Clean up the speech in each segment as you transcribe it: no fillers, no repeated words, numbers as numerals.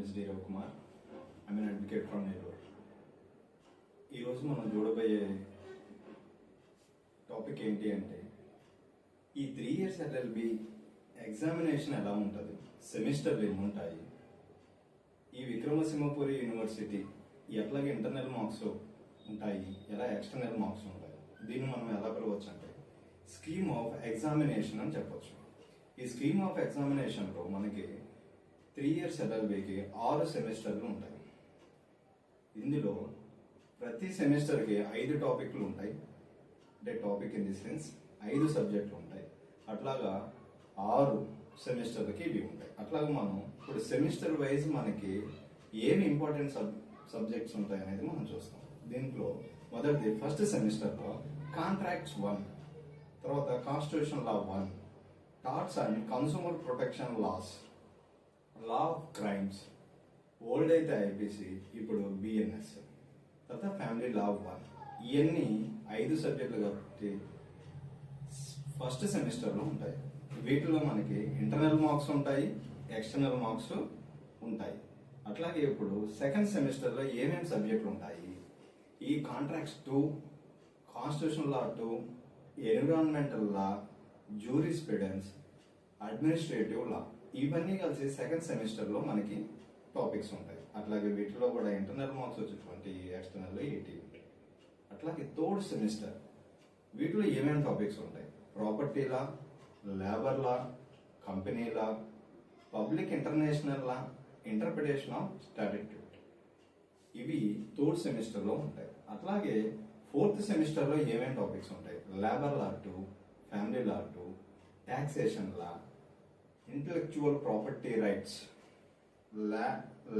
is D. Ravikumar. I'm an advocate from Nellore. ఈ రోజు మనం చూడబోయే టాపిక్ ఏంటి అంటే ఈ 3 years LLB ఎగ్జామినేషన్ ఎలా ఉంటుంది, సెమిస్టర్లు ఎన్ని ఉంటాయి, ఈ విక్రమసింహపురి యూనివర్సిటీ ఎట్లాగే ఇంటర్నల్ మార్క్స్ ఉంటాయి, ఎలా ఎక్స్టర్నల్ మార్క్స్ ఉంటాయి, దీన్ని మనం ఎలా పిలవచ్చు అంటే స్కీమ్ ఆఫ్ ఎగ్జామినేషన్ అని చెప్పొచ్చు. ఈ స్కీమ్ ఆఫ్ ఎగ్జామినేషన్లో మనకి 3 years LLBకి 6 సెమిస్టర్లు ఉంటాయి. ఇందులో ప్రతి సెమిస్టర్కి 5 టాపిక్లు ఉంటాయి. అంటే టాపిక్ ఇన్ ది సెన్స్ 5 సబ్జెక్టులు ఉంటాయి. అట్లాగా 6 సెమిస్టర్లకి ఇవి ఉంటాయి. అట్లాగా మనం ఇప్పుడు సెమిస్టర్ వైజ్ మనకి ఏమి ఇంపార్టెంట్ సబ్జెక్ట్స్ ఉంటాయి అనేది మనం చూస్తాం. దీంట్లో మొదటిది ఫస్ట్ సెమిస్టర్లో కాంట్రాక్ట్స్ 1, తర్వాత constitution law 1, torts and consumer protection laws, law of crimes, old అయితే ఐపీసీ, ఇప్పుడు బిఎన్ఎస్, తర్వాత ఫ్యామిలీ లా 1. ఇవన్నీ 5 సబ్జెక్టులు కాబట్టి ఫస్ట్ సెమిస్టర్లో ఉంటాయి. వీటిలో మనకి ఇంటర్నల్ మార్క్స్ ఉంటాయి, ఎక్స్టర్నల్ మార్క్స్ ఉంటాయి. అట్లాగే ఇప్పుడు సెకండ్ సెమిస్టర్లో ఏమేమి సబ్జెక్టులు ఉంటాయి, ఈ కాంట్రాక్ట్స్ 2, కాన్స్టిట్యూషన్ లా 2, ఎన్విరాన్మెంటల్ లా, జూరిస్ప్రుడెన్స్, అడ్మినిస్ట్రేటివ్ లా, ఇవన్నీ కలిసి సెకండ్ సెమిస్టర్లో మనకి టాపిక్స్ ఉంటాయి. అట్లాగే వీటిలో కూడా ఇంటర్నల్ మార్క్స్ వచ్చి 20, ఎక్స్టర్నల్ 80 ఉంటాయి. అట్లాగే థర్డ్ సెమిస్టర్ వీటిలో ఏమేమి టాపిక్స్ ఉంటాయి, property law, labour law, company law, public international law, interpretation of statute, ఇవి థర్డ్ సెమిస్టర్లో ఉంటాయి. అట్లాగే ఫోర్త్ సెమిస్టర్లో ఏమేమి టాపిక్స్ ఉంటాయి, labour law 2, family law 2, taxation law, intellectual property rights,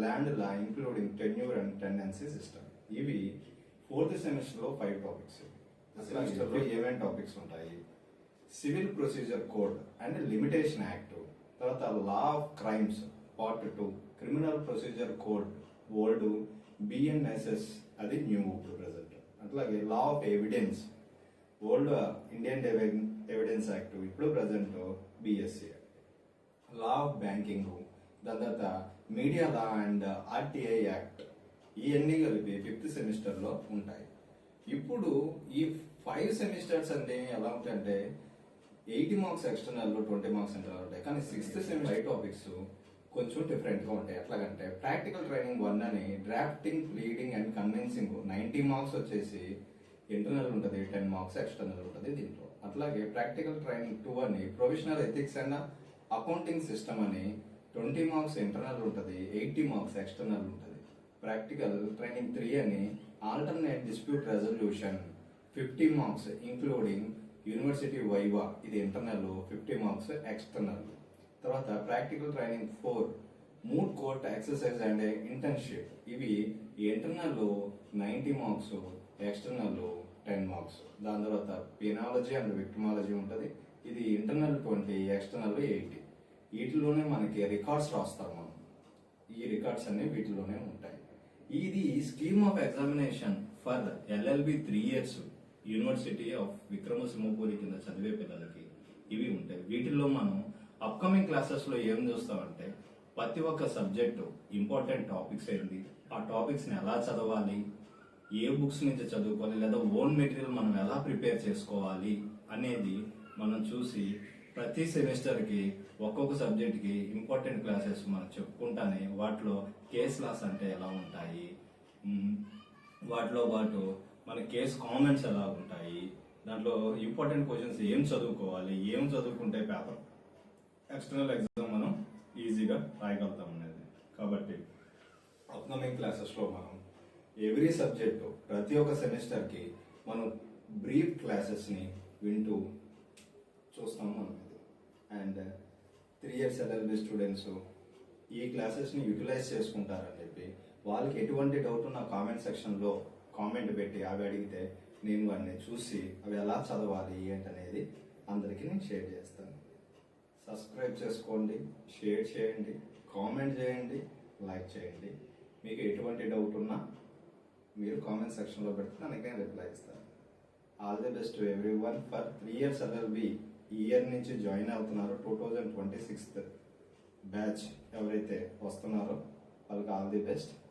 land law including tenure and tendency system, ఇవి fourth సెమిస్టర్లో 5 topics. సెమిస్టర్లో ఏమేమి టాపిక్స్ ఉంటాయి, civil procedure code and limitation act, తర్వాత law of crimes part 2, criminal procedure code old, BNSS అది new ఇప్పుడు present. అట్లాగే law of evidence old Indian evidence act, ఇప్పుడు present BSC, law of banking, దాని తర్వాత media law and RTI act, ఇవన్నీ కలిపి 5th సెమిస్టర్లో ఉంటాయి. ఇప్పుడు ఈ 5 సెమిస్టర్స్ అంటే ఎలా ఉంటాయంటే 80 మార్క్స్ ఎక్స్టర్నల్లో, 20 మార్క్స్ ఇంటర్నల్ ఉంటాయి. కానీ 6th సెమిస్టర్ 5 టాపిక్స్ కొంచెం డిఫరెంట్గా ఉంటాయి. ఎట్లాగంటే ప్రాక్టికల్ ట్రైనింగ్ 1 అని drafting, pleading and convincing 90 marks వచ్చేసి ఇంటర్నల్ ఉంటుంది, 10 మార్క్స్ ఎక్స్టర్నల్ ఉంటుంది దీంట్లో. అట్లాగే ప్రాక్టికల్ ట్రైనింగ్ 2 అని professional ethics and accounting system అని 20 మార్క్స్ ఇంటర్నల్ ఉంటుంది, 80 మార్క్స్ ఎక్స్టర్నల్ ఉంటుంది. ప్రాక్టికల్ ట్రైనింగ్ 3 అని alternate dispute resolution 50 marks including university viva, ఇది ఇంటర్నల్, 50 మార్క్స్ ఎక్స్టర్నల్. తర్వాత practical training 4 mood court exercise and internship, ఇవి ఇంటర్నల్ 90 మార్క్స్, ఎక్స్టర్నల్ 10 మార్క్స్. దాని తర్వాత పినాలజీ and విక్టిమాలజీ ఉంటుంది, ఇది ఇంటర్నల్ 20, ఎక్స్టర్నల్ 80. వీటిలోనే మనకి రికార్డ్స్ రాస్తారు మనం, ఈ రికార్డ్స్ అన్ని వీటిలోనే ఉంటాయి. ఇది scheme of examination for LLB 3 years university of Vikramasimhapuri కింద చదివే పిల్లలకి ఇవి ఉంటాయి. వీటిల్లో మనం అప్కమింగ్ క్లాసెస్లో ఏం చూస్తామంటే ప్రతి ఒక్క సబ్జెక్టు ఇంపార్టెంట్ టాపిక్స్ ఏంటి, ఆ టాపిక్స్ని ఎలా చదవాలి, ఏ బుక్స్ నుంచి చదువుకోవాలి, లేదా ఓన్ మెటీరియల్ మనం ఎలా ప్రిపేర్ చేసుకోవాలి అనేది మనం చూసి ప్రతి సెమిస్టర్కి ఒక్కొక్క సబ్జెక్ట్కి ఇంపార్టెంట్ క్లాసెస్ మనం చెప్పుకుంటానే వాటిలో కేస్ లాస్ అంటే ఎలా ఉంటాయి, వాటిలో పాటు మన కేస్ కామెంట్స్ ఎలా ఉంటాయి, దాంట్లో ఇంపార్టెంట్ క్వశ్చన్స్ ఏం చదువుకోవాలి, ఏం చదువుకుంటే పేపర్ ఎక్స్టర్నల్ ఎగ్జామ్ మనం ఈజీగా రాయగలుగుతాం అనేది. కాబట్టి అప్కమింగ్ క్లాసెస్లో మనం ఎవ్రీ సబ్జెక్టు ప్రతి ఒక్క సెమిస్టర్కి మనం బ్రీఫ్ క్లాసెస్ని వింటూ చూస్తాము మనం. అండ్ 3 years LLB స్టూడెంట్స్ ఈ క్లాసెస్ని యూటిలైజ్ చేసుకుంటారని చెప్పి వాళ్ళకి ఎటువంటి డౌట్ ఉన్న కామెంట్ సెక్షన్లో కామెంట్ పెట్టి అవి అడిగితే నేను వాటిని చూసి అవి ఎలా చదవాలి ఏంటనేది అందరికీ నేను షేర్ చేస్తాను. సబ్స్క్రైబ్ చేసుకోండి, షేర్ చేయండి, కామెంట్ చేయండి, లైక్ చేయండి. మీకు ఎటువంటి డౌట్ ఉన్నా మీరు కామెంట్ సెక్షన్లో పెడితే ನನಗೆ రిప్లై ఇస్తాను. All the best to everyone for 3 years LLB. ఈ ఇయర్ నుంచి జాయిన్ అవుతున్నారు 2026 బ్యాచ్ ఎవరైతే వస్తున్నారో వాళ్ళకి వరకు ఆల్ ది బెస్ట్.